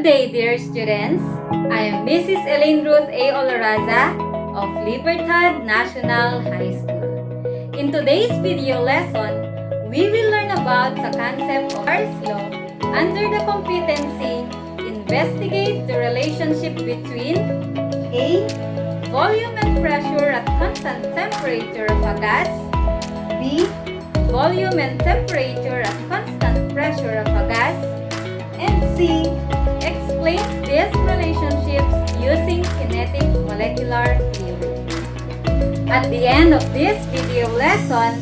day, dear students. I am Mrs. Elaine Ruth A. Olaraza of Libertad National High School. In today's video lesson, we will learn about the concept of Charles' law under the competency investigate the relationship between A. Volume and pressure at constant temperature of a gas, B. Volume and temperature at constant pressure of a gas, and C. Explains these relationships using kinetic molecular theory. At the end of this video lesson,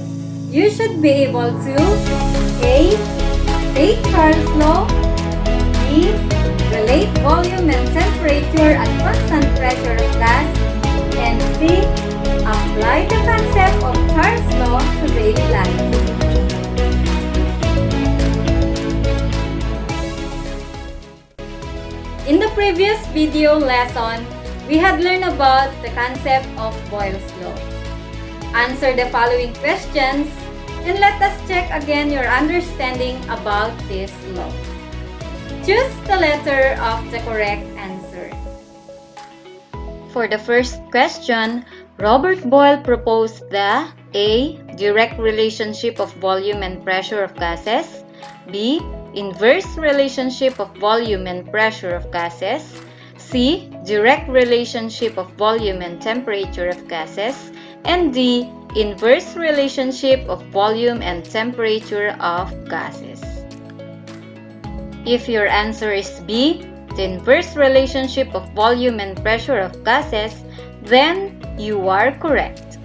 you should be able to A. State Charles' law, B. Relate volume and temperature at constant pressure of gas, and C. Apply the concept of Charles' law to daily life. In the previous video lesson, we had learned about the concept of Boyle's law. Answer the following questions and let us check again your understanding about this law. Choose the letter of the correct answer. For the first question, Robert Boyle proposed the A. Direct relationship of volume and pressure of gases, B. Inverse relationship of volume and pressure of gases, C. Direct relationship of volume and temperature of gases, and D. Inverse relationship of volume and temperature of gases. If your answer is B, the inverse relationship of volume and pressure of gases, then you are correct.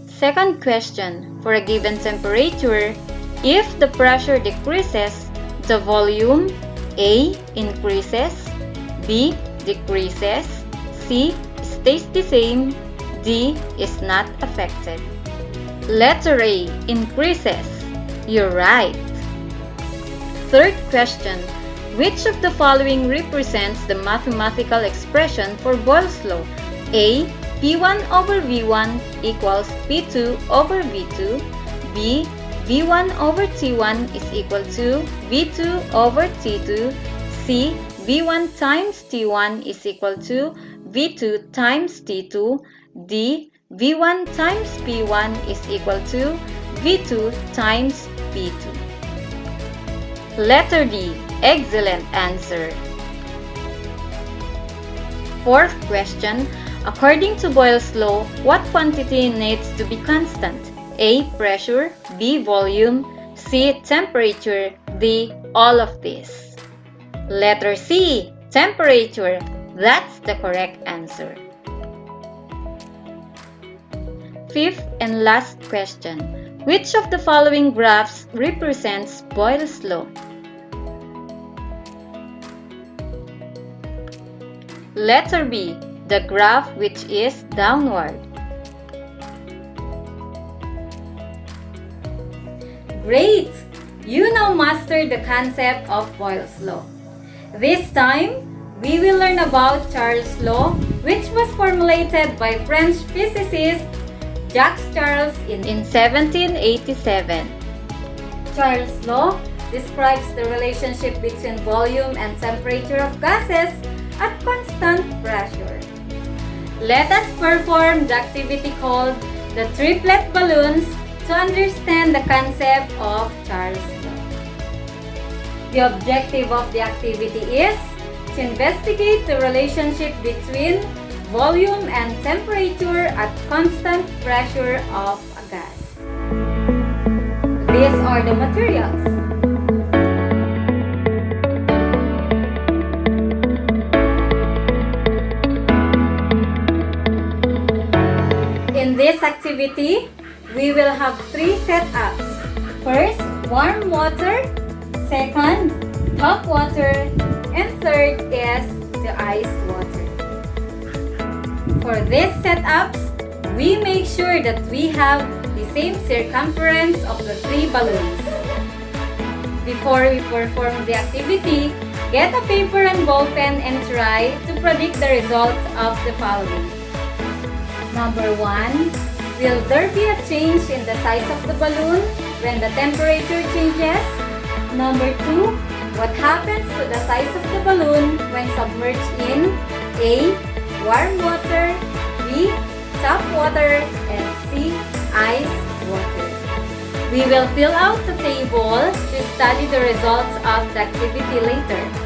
Second question, for a given temperature, if the pressure decreases, the volume A. increases, B. decreases, C. stays the same, D. is not affected. Letter A. increases. You're right. Third question, which of the following represents the mathematical expression for Boyle's law? A. P1 over V1 equals P2 over V2, B. V1 over T1 is equal to V2 over T2, C. V1 times T1 is equal to V2 times T2, D. V1 times P1 is equal to V2 times P2. Letter D. Excellent answer. Fourth question, according to Boyle's law, what quantity needs to be constant? A. Pressure, B. Volume, C. Temperature, D. All of this. Letter C. Temperature. That's the correct answer. Fifth and last question. Which of the following graphs represents Boyle's law? Letter B. The graph which is downward. Great! You now mastered the concept of Boyle's law. This time, we will learn about Charles' law, which was formulated by French physicist Jacques Charles in 1787. Charles' law describes the relationship between volume and temperature of gases at constant pressure. Let us perform the activity called the triplet balloons to understand the concept of Charles' law. The objective of the activity is to investigate the relationship between volume and temperature at constant pressure of a gas. These are the materials. In this activity, we will have three setups. First, warm water. Second, hot water. And third is the iced water. For these setups, we make sure that we have the same circumference of the three balloons. Before we perform the activity, get a paper and ball pen and try to predict the results of the following. Number 1. Will there be a change in the size of the balloon when the temperature changes? Number 2. What happens to the size of the balloon when submerged in A. Warm water, B. Tap water, and C. Ice water? We will fill out the table to study the results of the activity later.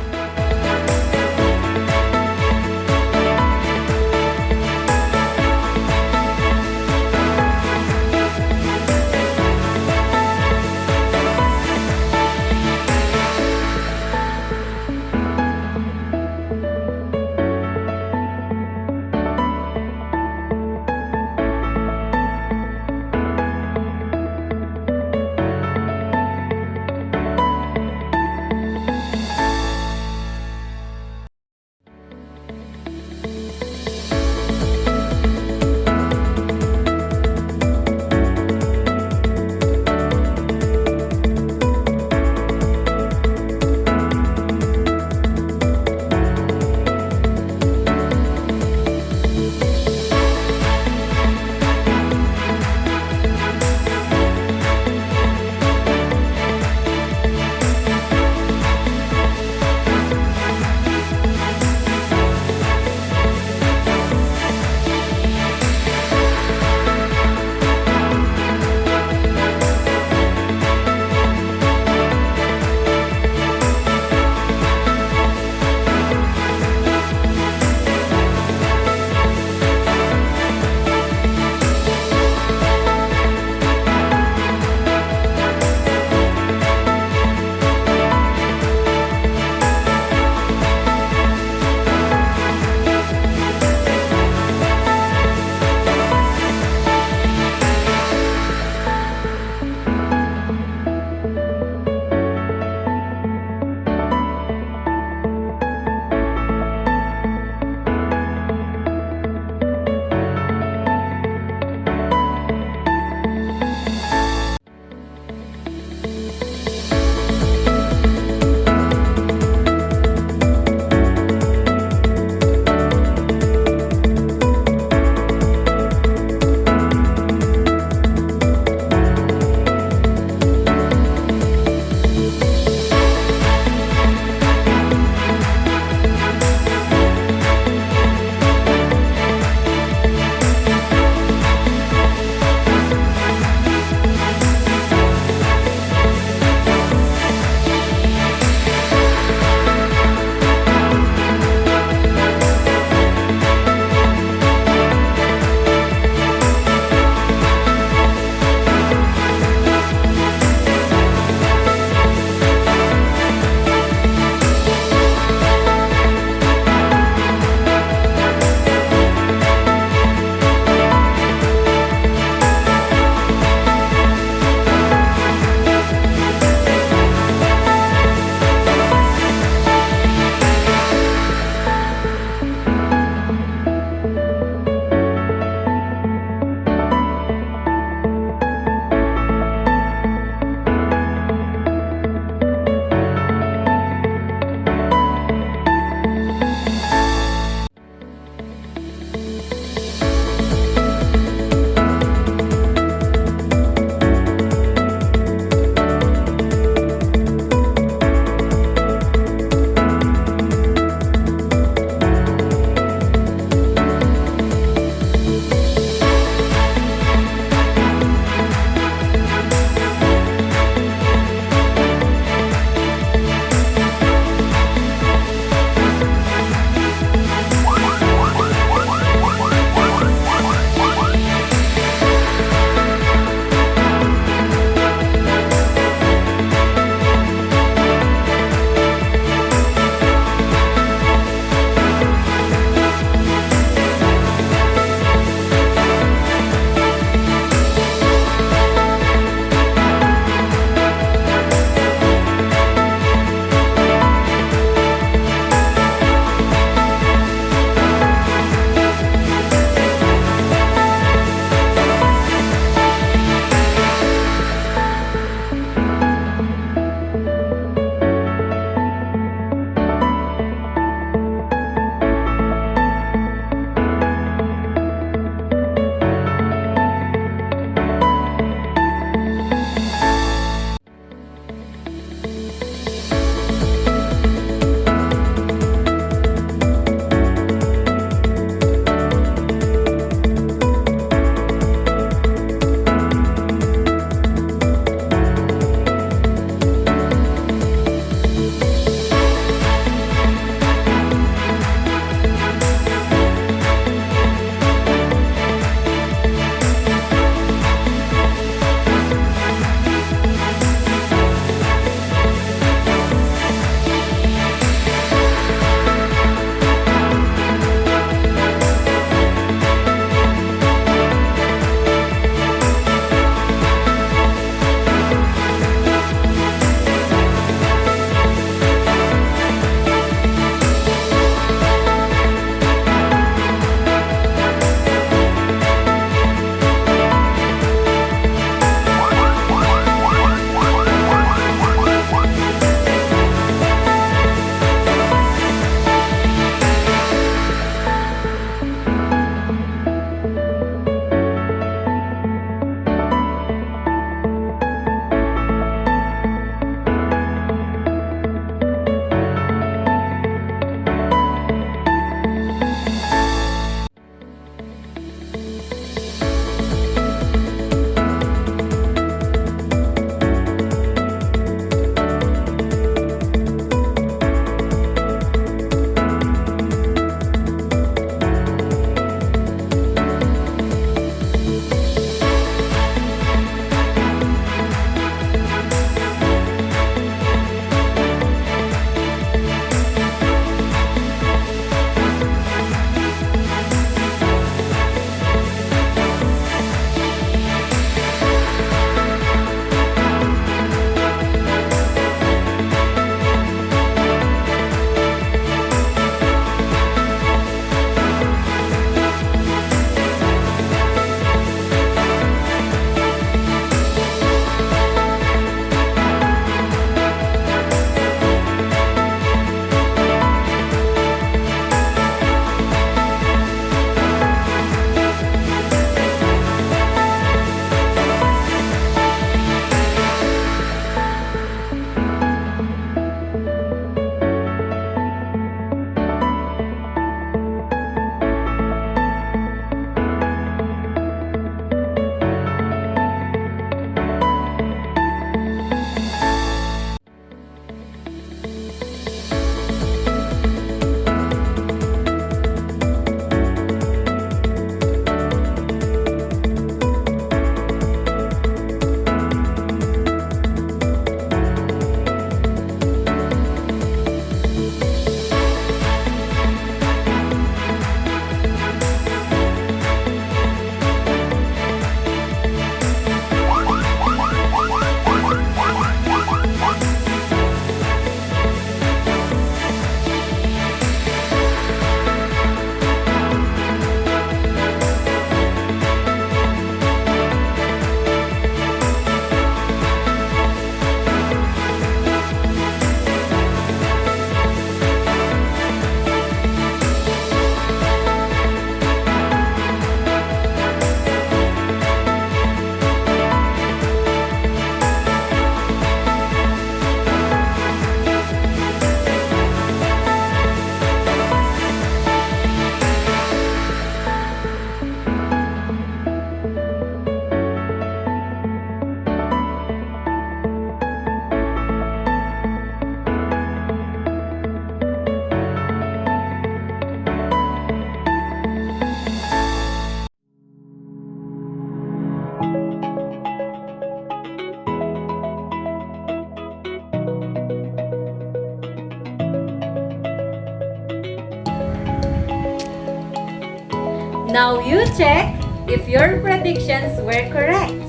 Now you check if your predictions were correct.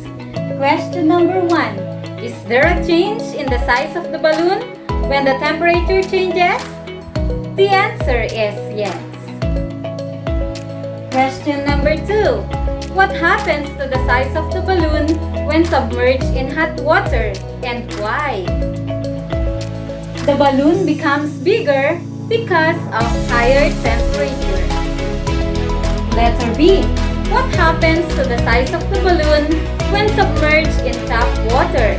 Question number 1. Is there a change in the size of the balloon when the temperature changes? The answer is yes. Question number 2. What happens to the size of the balloon when submerged in hot water and why? The balloon becomes bigger because of higher temperature. Letter B. What happens to the size of the balloon when submerged in tap water?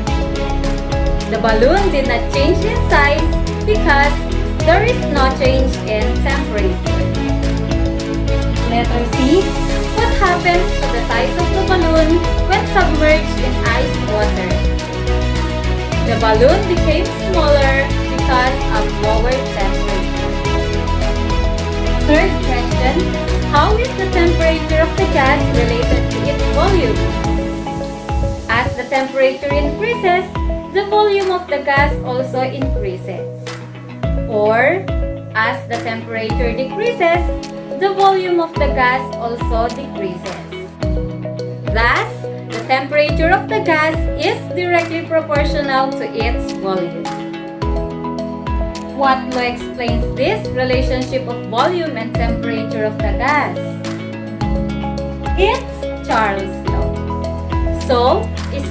The balloon did not change in size because there is no change in temperature. Letter C. What happens to the size of the balloon when submerged in ice water? The balloon became smaller because of lower temperature. Third question. How is the temperature of the gas related to its volume? As the temperature increases, the volume of the gas also increases. Or, as the temperature decreases, the volume of the gas also decreases. Thus, the temperature of the gas is directly proportional to its volume. What law explains this relationship of volume and temperature of the gas? It's Charles' law. So,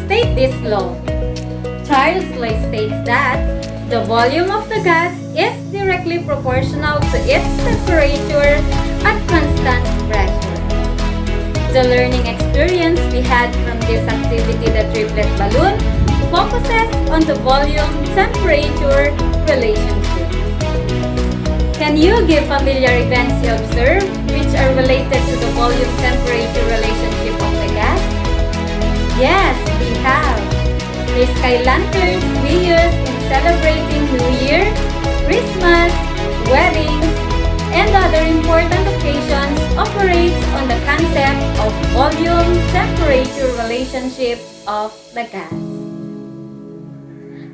state this law. Charles' law states that the volume of the gas is directly proportional to its temperature at constant pressure. The learning experience we had from this activity, the triplet balloon, focuses on the volume-temperature relationship. Can you give familiar events you observe which are related to the volume-temperature relationship of the gas? Yes, we have. The sky lanterns we use in celebrating New Year, Christmas, weddings, and other important occasions operates on the concept of volume-temperature relationship of the gas.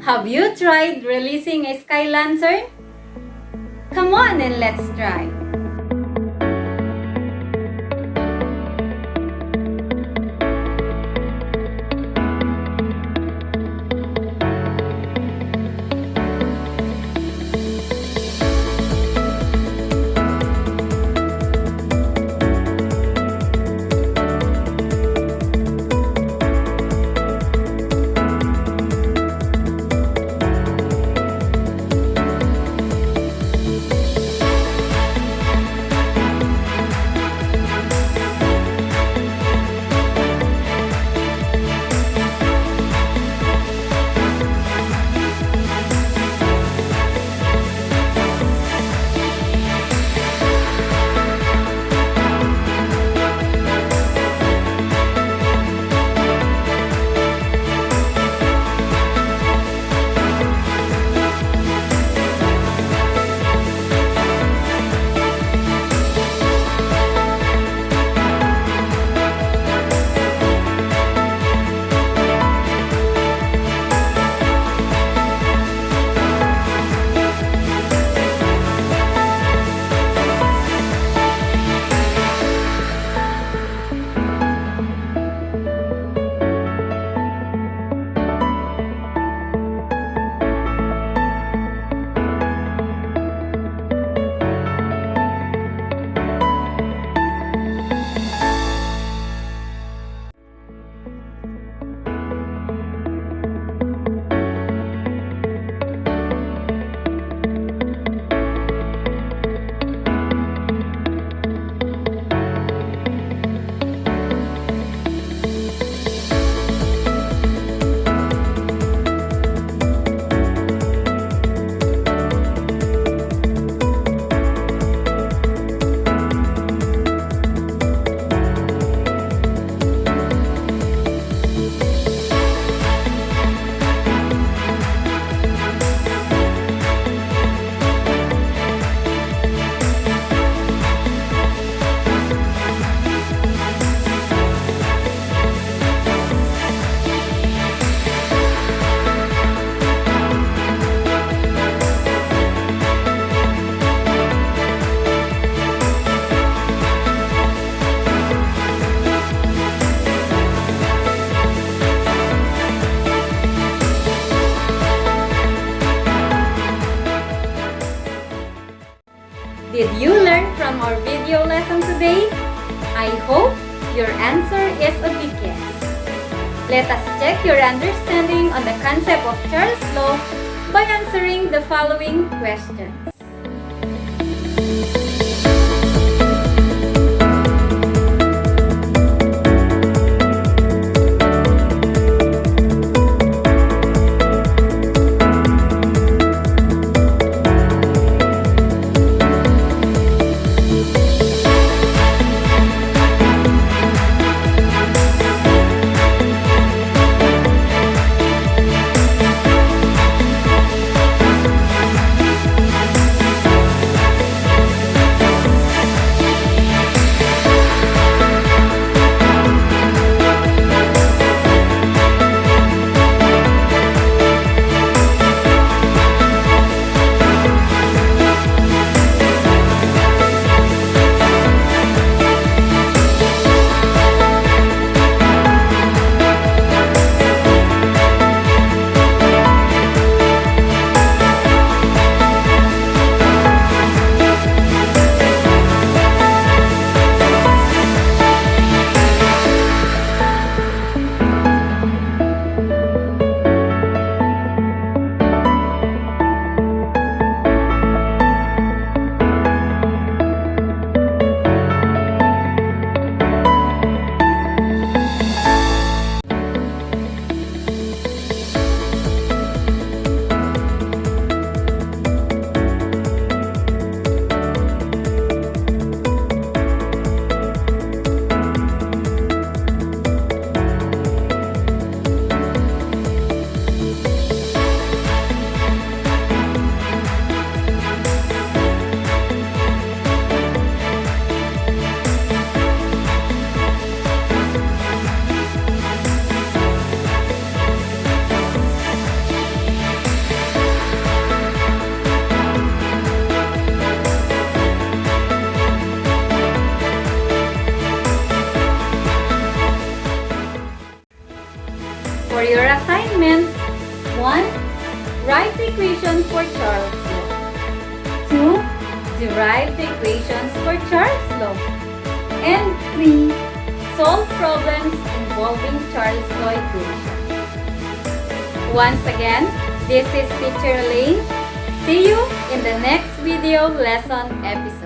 Have you tried releasing a sky lantern? Come on and let's try. I hope your answer is a big yes. Let us check your understanding on the concept of Charles' law by answering the following questions. For your assignment, 1. Write the equation for Charles' law. 2. Derive the equations for Charles' law. And 3. Solve problems involving Charles' law equations. Once again, this is Teacher Elaine. See you in the next video lesson episode.